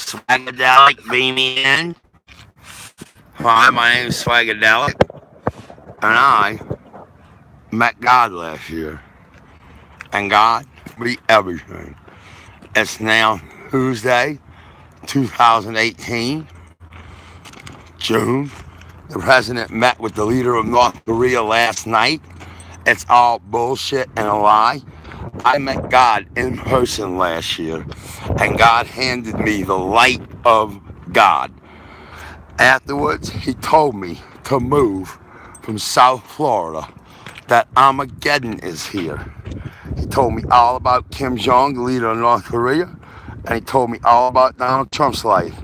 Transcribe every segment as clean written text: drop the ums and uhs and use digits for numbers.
Swagadelic beaming in. Hi, my name is Swagadelic, and I met God last year. And God be everything. It's now Tuesday, 2018, June. The president met with the leader of North Korea last night. It's all bullshit and a lie. I met God in person last year, and God handed me the light of God. Afterwards, he told me to move from South Florida, that Armageddon is here. He told me all about Kim Jong, the leader of North Korea, and he told me all about Donald Trump's life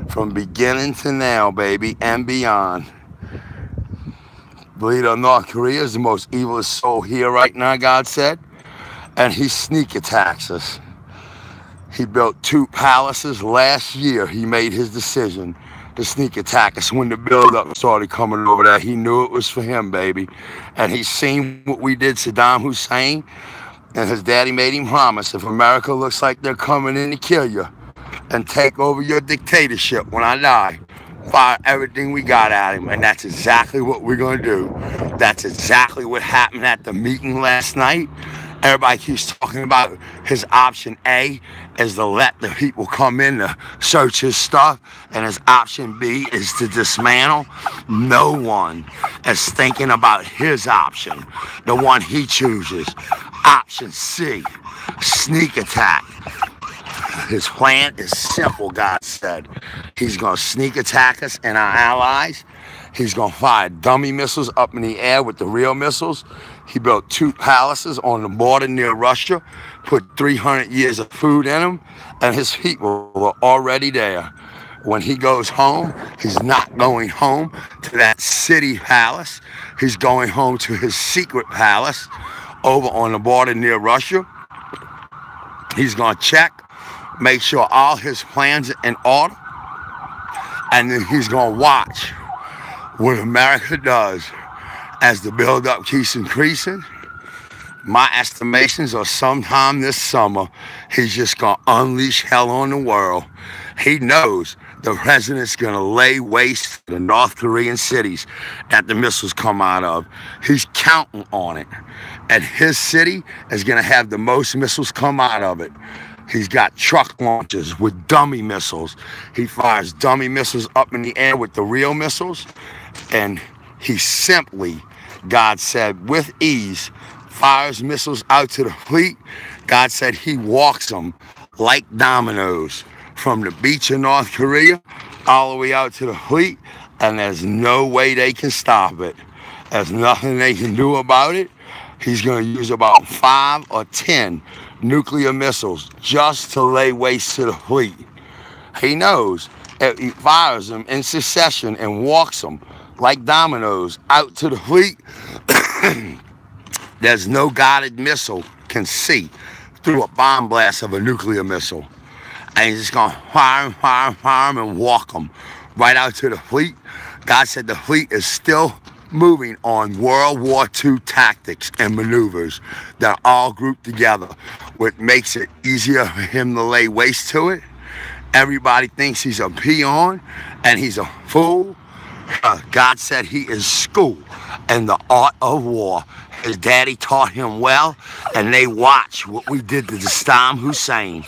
from beginning to now, baby, and beyond. The leader of North Korea is the most evilest soul here right now, God said, and he sneak attacks us. He built 2 palaces last year. He made his decision to sneak attack us. When the buildup started coming over there, he knew it was for him, baby. And he's seen what we did Saddam Hussein, and his daddy made him promise, if America looks like they're coming in to kill you and take over your dictatorship when I die, fire everything we got at him. And that's exactly what we're going to do. That's exactly what happened at the meeting last night. Everybody keeps talking about his option A is to let the people come in to search his stuff, and his option B is to dismantle. No one is thinking about his option, the one he chooses. Option C, sneak attack. His plan is simple, God said. He's going to sneak attack us and our allies. He's going to fire dummy missiles up in the air with the real missiles. He built 2 palaces on the border near Russia, put 300 years of food in them, and his people are already there. When he goes home, he's not going home to that city palace. He's going home to his secret palace over on the border near Russia. He's going to check, make sure all his plans are in order, and then he's going to watch what America does as the buildup keeps increasing. My estimations are sometime this summer, he's just going to unleash hell on the world. He knows the president's going to lay waste to the North Korean cities that the missiles come out of. He's counting on it. And his city is going to have the most missiles come out of it. He's got truck launchers with dummy missiles. He fires dummy missiles up in the air with the real missiles. And he simply, God said, with ease, fires missiles out to the fleet. God said he walks them like dominoes from the beach of North Korea all the way out to the fleet, and there's no way they can stop it. There's nothing they can do about it. He's going to use about 5 or 10 nuclear missiles just to lay waste to the fleet. He knows if he fires them in succession and walks them like dominoes out to the fleet, there's no guided missile can see through a bomb blast of a nuclear missile. And he's just going to fire them, and walk them right out to the fleet. God said the fleet is still moving on World War II tactics and maneuvers that are all grouped together, which makes it easier for him to lay waste to it. Everybody thinks he's a peon and he's a fool. God said he is schooled in the art of war. His daddy taught him well, and they watch what we did to Saddam Hussein.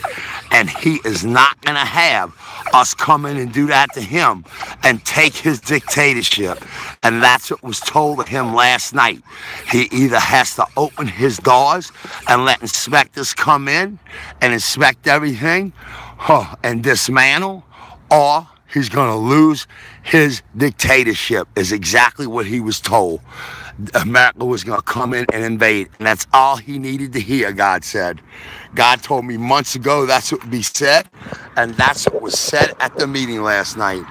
And he is not going to have us come in and do that to him and take his dictatorship. And that's what was told of him last night. He either has to open his doors and let inspectors come in and inspect everything and dismantle, or he's going to lose his dictatorship, is exactly what he was told. America was going to come in and invade. And that's all he needed to hear, God said. God told me months ago that's what would be said. And that's what was said at the meeting last night.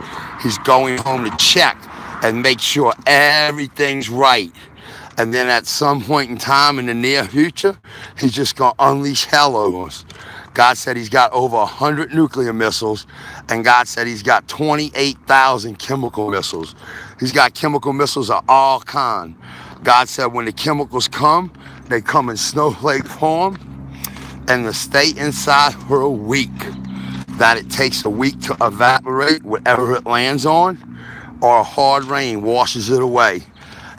He's going home to check and make sure everything's right. And then at some point in time in the near future, he's just going to unleash hell over us. God said he's got over 100 nuclear missiles, and God said he's got 28,000 chemical missiles. He's got chemical missiles of all kinds. God said when the chemicals come, they come in snowflake form, and they stay inside for a week. that it takes a week to evaporate whatever it lands on, or a hard rain washes it away.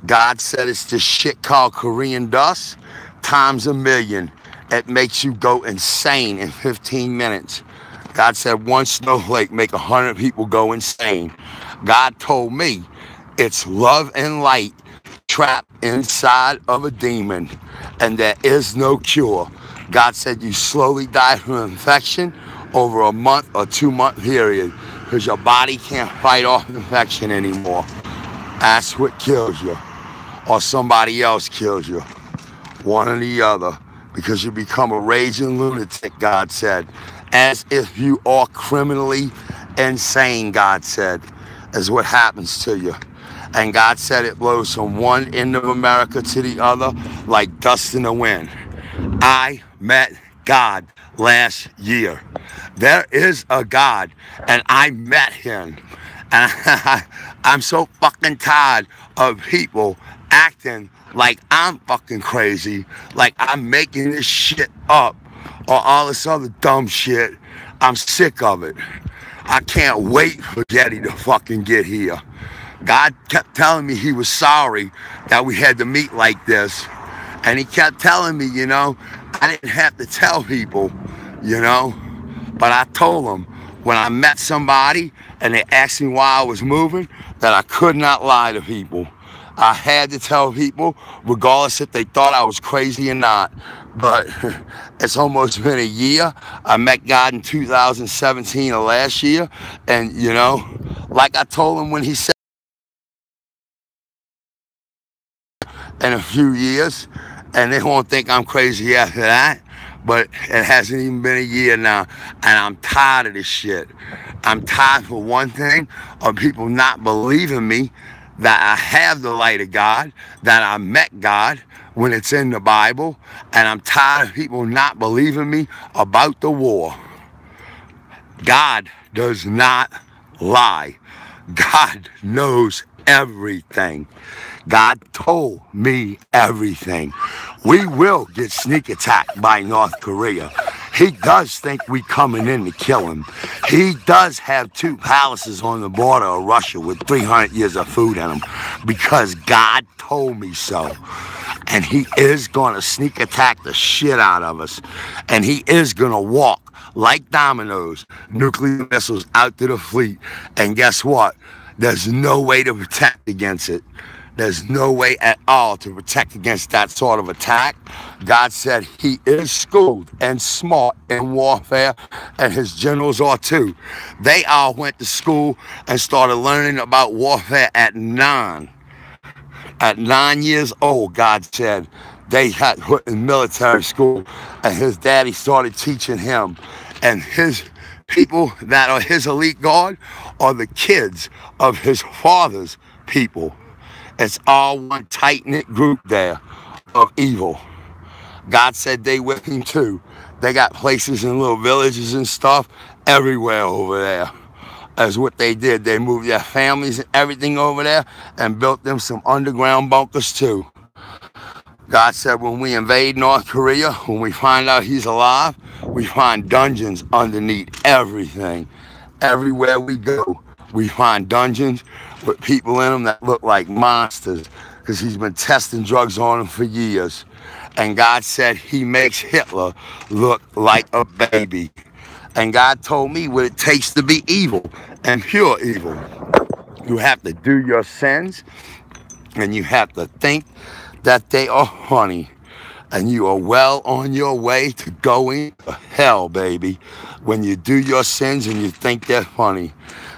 God said it's this shit called Korean dust times a million. It makes you go insane in 15 minutes. God said one snowflake make 100 people go insane. God told me it's love and light trapped inside of a demon, and there is no cure. God said you slowly die from infection over a month or 2 month period because your body can't fight off infection anymore. That's what kills you, or somebody else kills you, one or the other, because you become a raging lunatic, God said, as if you are criminally insane, God said, is what happens to you. And God said it blows from one end of America to the other like dust in the wind. I met God last year. There is a God, and I met him. And I'm so fucking tired of people acting like I'm fucking crazy, like I'm making this shit up or all this other dumb shit. I'm sick of it. I can't wait for Getty to fucking get here. God kept telling me he was sorry that we had to meet like this. And he kept telling me, I didn't have to tell people, but I told them when I met somebody and they asked me why I was moving, that I could not lie to people. I had to tell people, regardless if they thought I was crazy or not. But it's almost been a year. I met God in 2017 of last year. And, like I told him when he said in a few years, and they won't think I'm crazy after that, but it hasn't even been a year now, and I'm tired of this shit. I'm tired, for one thing, of people not believing me that I have the light of God, that I met God when it's in the Bible, and I'm tired of people not believing me about the war. God does not lie. God knows everything. God told me everything. We will get sneak attacked by North Korea. He does think we coming in to kill him. He does have 2 palaces on the border of Russia with 300 years of food in them because God told me so. And he is going to sneak attack the shit out of us. And he is going to walk like dominoes, nuclear missiles out to the fleet. And guess what? There's no way to protect against it. There's no way at all to protect against that sort of attack. God said he is schooled and smart in warfare, and his generals are too. They all went to school and started learning about warfare at 9. At 9 years old, God said, they had put in military school, and his daddy started teaching him. And his people that are his elite guard are the kids of his father's people. It's all one tight-knit group there of evil. God said they with him too. They got places in little villages and stuff everywhere over there. That's what they did. They moved their families and everything over there and built them some underground bunkers too. God said when we invade North Korea, when we find out he's alive, we find dungeons underneath everything. Everywhere we go, we find dungeons with people in them that look like monsters because he's been testing drugs on them for years. And God said he makes Hitler look like a baby. And God told me what it takes to be evil and pure evil. You have to do your sins, and you have to think that they are funny. And you are well on your way to going to hell, baby, when you do your sins and you think they're funny.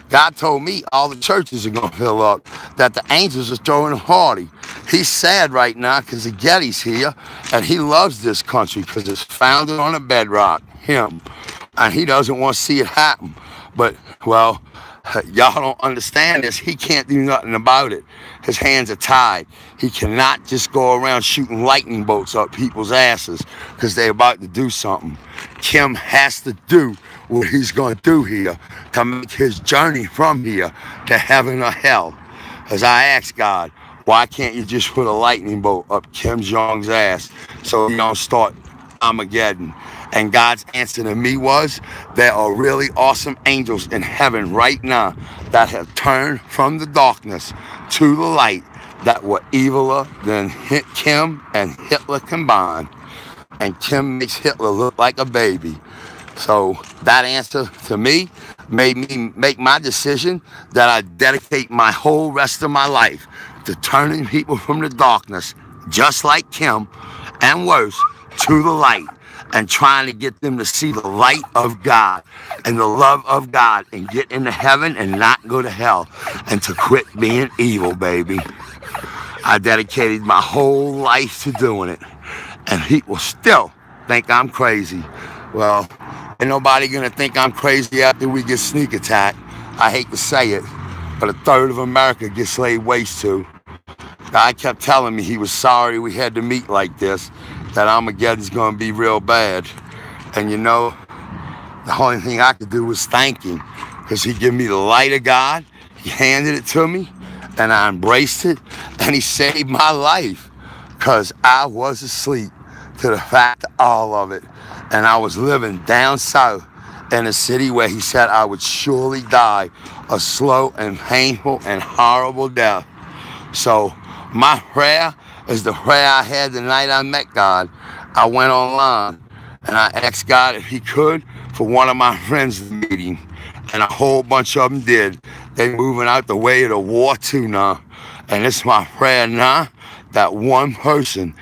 God told me all the churches are going to fill up, that the angels are throwing a party. He's sad right now because the Getty's here, and he loves this country because it's founded on a bedrock, him. And he doesn't want to see it happen. But, well, y'all don't understand this. He can't do nothing about it. His hands are tied. He cannot just go around shooting lightning bolts up people's asses because they're about to do something. Kim has to do what he's going to do here to make his journey from here to heaven or hell. As I asked God, why can't you just put a lightning bolt up Kim Jong's ass so he don't start Armageddon? And God's answer to me was, there are really awesome angels in heaven right now that have turned from the darkness to the light that were eviler than Kim and Hitler combined. And Kim makes Hitler look like a baby. So that answer to me made me make my decision that I dedicate my whole rest of my life to turning people from the darkness, just like Kim, and worse, to the light, and trying to get them to see the light of God and the love of God and get into heaven and not go to hell, and to quit being evil, baby. I dedicated my whole life to doing it, and people still think I'm crazy. Well, ain't nobody gonna think I'm crazy after we get sneak attacked. I hate to say it, but a third of America gets laid waste to. God kept telling me he was sorry we had to meet like this, that Armageddon's gonna be real bad. And you know, the only thing I could do was thank him, because he gave me the light of God, he handed it to me, and I embraced it, and he saved my life, because I was asleep to the fact of all of it. And I was living down south in a city where he said I would surely die a slow and painful and horrible death. So my prayer is the prayer I had the night I met God. I went online and I asked God if he could for one of my friends to meet him. And a whole bunch of them did. They moving out the way of the war too now. And it's my prayer now that one person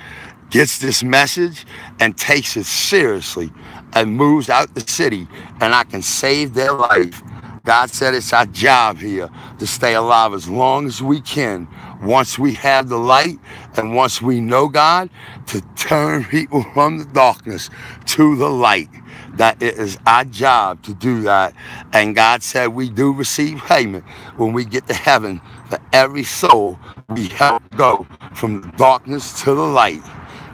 gets this message and takes it seriously and moves out the city, and I can save their life. God said it's our job here to stay alive as long as we can, once we have the light and once we know God, to turn people from the darkness to the light. That it is our job to do that. And God said we do receive payment when we get to heaven for every soul we help go from the darkness to the light.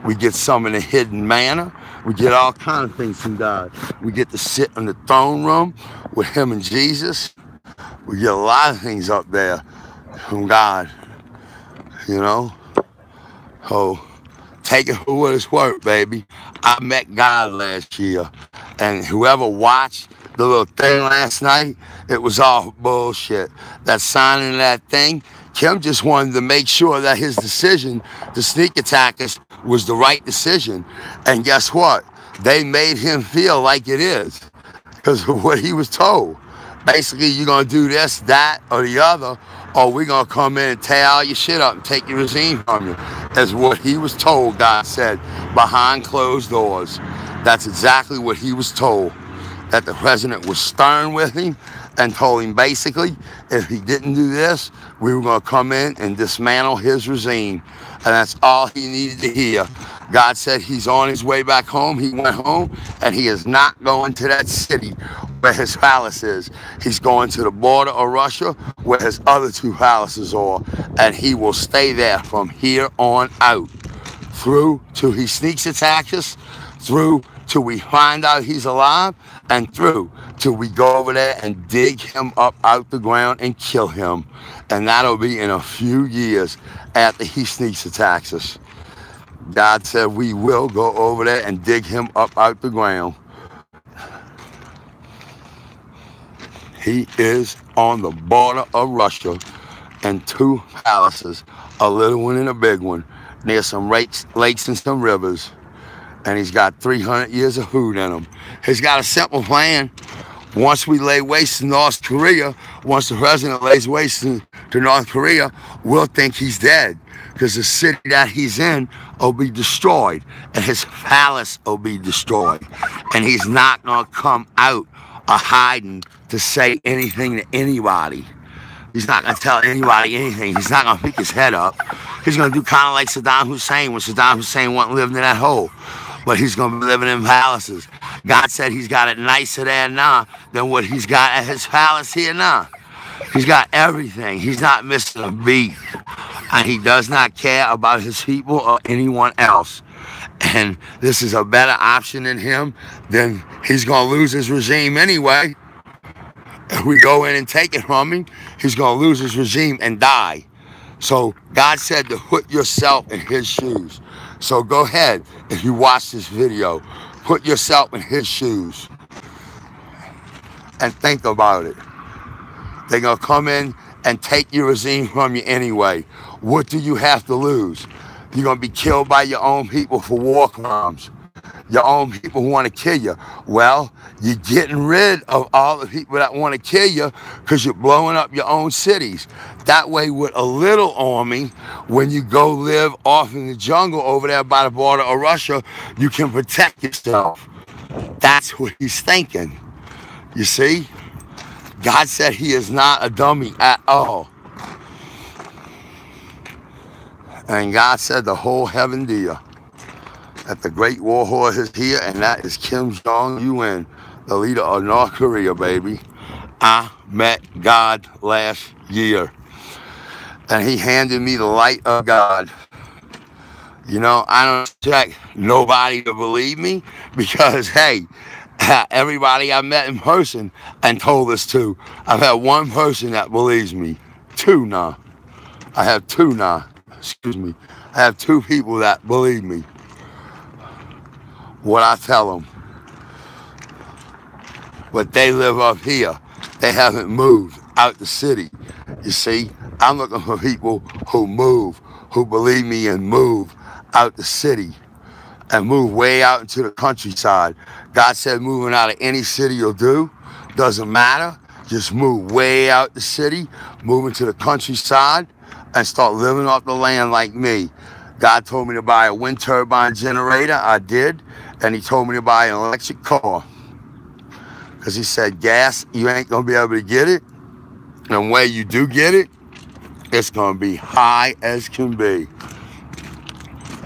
We get some of the hidden manna. We get all kinds of things from God. We get to sit in the throne room with him and Jesus. We get a lot of things up there from God, you know. So take it for what it's worth, baby. I met God last year. And whoever watched the little thing last night, it was all bullshit. That signing of that thing, Kim just wanted to make sure that his decision to sneak attack us was the right decision. And guess what? They made him feel like it is, because of what he was told. Basically, you're going to do this, that, or the other, or we're going to come in and tear all your shit up and take your regime from you. That's what he was told, God said, behind closed doors. That's exactly what he was told. That the president was stern with him and told him basically, if he didn't do this, we were going to come in and dismantle his regime. And that's all he needed to hear. God said he's on his way back home. He went home, and he is not going to that city where his palace is. He's going to the border of Russia where his other two palaces are, and he will stay there from here on out, through till he sneaks attacks us, through till we find out he's alive, and through till we go over there and dig him up out the ground and kill him. And that'll be in a few years after he sneaks attacks us. God said we will go over there and dig him up out the ground. He is on the border of Russia, and two palaces, a little one and a big one, near some lakes and some rivers. And he's got 300 years of food in him. He's got a simple plan. Once we lay waste to North Korea, once the president lays waste to North Korea, we'll think he's dead, because the city that he's in will be destroyed, and his palace will be destroyed. And he's not going to come out of hiding to say anything to anybody. He's not going to tell anybody anything. He's not going to pick his head up. He's going to do kind of like Saddam Hussein, when Saddam Hussein went and lived in that hole. But he's going to be living in palaces. God said he's got it nicer there now than what he's got at his palace here now. He's got everything. He's not missing a beat. And he does not care about his people or anyone else. And this is a better option than him. Then he's going to lose his regime anyway. If we go in and take it from him, he's going to lose his regime and die. So God said to put yourself in his shoes. So go ahead, if you watch this video, Put yourself in his shoes and think about it. They're going to come in and take your regime from you anyway. What do you have to lose? You're going to be killed by your own people for war crimes. Your own people who want to kill you. Well, you're getting rid of all the people that want to kill you because you're blowing up your own cities. That way, with a little army, when you go live off in the jungle over there by the border of Russia, you can protect yourself. That's what he's thinking. You see? God said he is not a dummy at all. And God said the whole heaven deal. That the great war horse is here, and that is Kim Jong-un, the leader of North Korea, baby. I met God last year, and he handed me the light of God. You know, I don't expect nobody to believe me because, hey, everybody I met in person and told this to, I've had one person that believes me. Two now. I have two now. Excuse me. I have two people that believe me. What I tell them. But they live up here. They haven't moved out the city. You see, I'm looking for people who move, who believe me and move out the city and move way out into the countryside. God said moving out of any city you'll do. Doesn't matter. Just move way out the city, move into the countryside, and start living off the land like me. God told me to buy a wind turbine generator. I did. And he told me to buy an electric car. Because he said, gas, you ain't going to be able to get it. And when you do get it, it's going to be high as can be.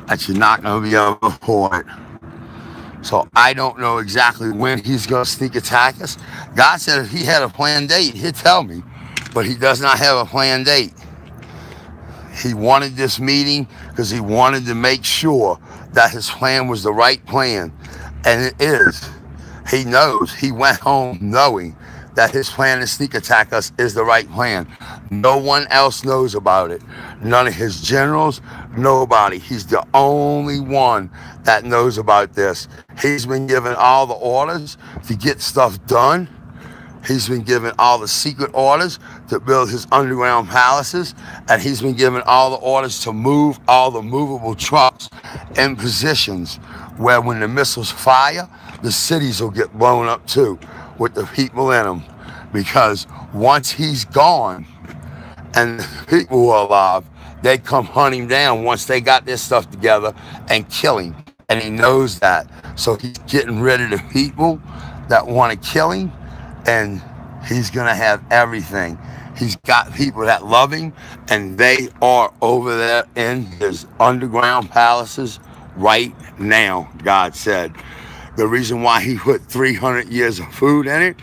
That you're not going to be able to afford it. So I don't know exactly when he's going to sneak attack us. God said if he had a planned date, he'd tell me. But he does not have a planned date. He wanted this meeting because he wanted to make sure that his plan was the right plan. And it is. He knows. He went home knowing that his plan to sneak attack us is the right plan. No one else knows about it. None of his generals, nobody. He's the only one that knows about this. He's been given all the orders to get stuff done. He's been given all the secret orders to build his underground palaces, and he's been given all the orders to move all the movable trucks in positions where when the missiles fire, the cities will get blown up too with the people in them. Because once he's gone and the people who are alive, they come hunt him down once they got their stuff together and kill him. And he knows that. So he's getting rid of the people that want to kill him. And he's going to have everything. He's got people that love him, and they are over there in his underground palaces right now, God said. The reason why he put 300 years of food in it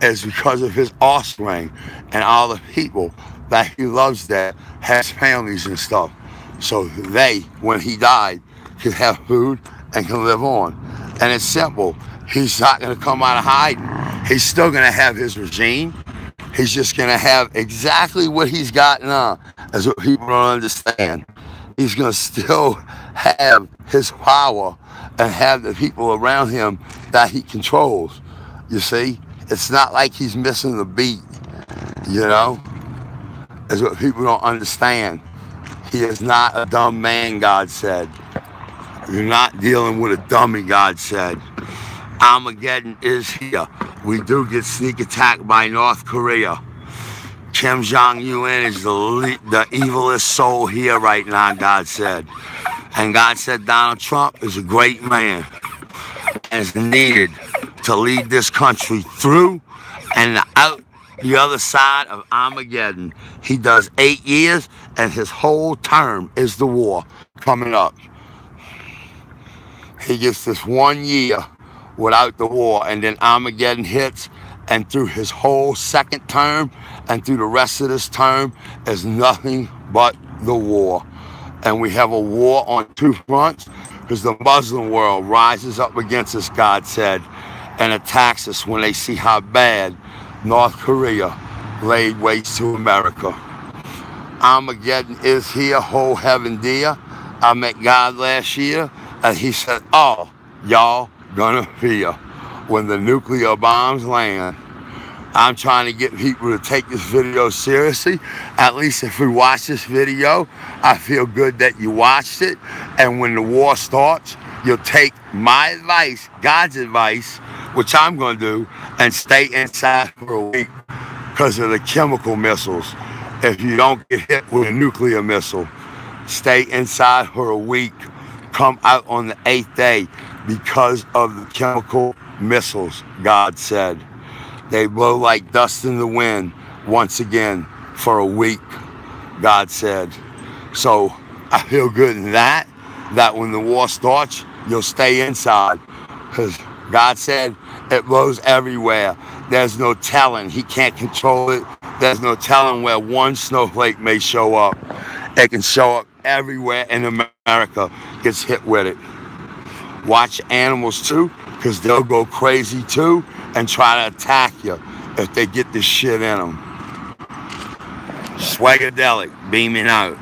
is because of his offspring and all the people that he loves there, has families and stuff. So they, when he died, can have food and can live on. And it's simple. He's not going to come out of hiding. He's still going to have his regime. He's just going to have exactly what he's got now. That's what people don't understand. He's going to still have his power and have the people around him that he controls. You see? It's not like he's missing the beat, you know? That's what people don't understand. He is not a dumb man, God said. You're not dealing with a dummy, God said. Armageddon is here. We do get sneak attacked by North Korea. Kim Jong-un is the evilest soul here right now, God said. And God said Donald Trump is a great man and is needed to lead this country through and out the other side of Armageddon. He does 8 years, and his whole term is the war coming up. He gets this 1 year without the war, and then Armageddon hits, and through his whole second term and through the rest of this term is nothing but the war. And we have a war on two fronts because the Muslim world rises up against us, God said, and attacks us when they see how bad North Korea laid waste to America. Armageddon is here, whole heaven dear. I met God last year, and he said, oh, y'all gonna feel when the nuclear bombs land. I'm trying to get people to take this video seriously. At least if we watch this video, I feel good that you watched it. And when the war starts, you'll take my advice, God's advice, which I'm going to do, and stay inside for a week because of the chemical missiles. If you don't get hit with a nuclear missile, stay inside for a week. Come out on the 8th day because of the chemical missiles, God said. They blow like dust in the wind once again for a week, God said. So I feel good in that when the war starts, you'll stay inside. Because God said it blows everywhere. There's no telling. He can't control it. There's no telling where one snowflake may show up. It can show up everywhere in America, gets hit with it. Watch animals too, because they'll go crazy too and try to attack you if they get this shit in them. Swagadelic, beaming out.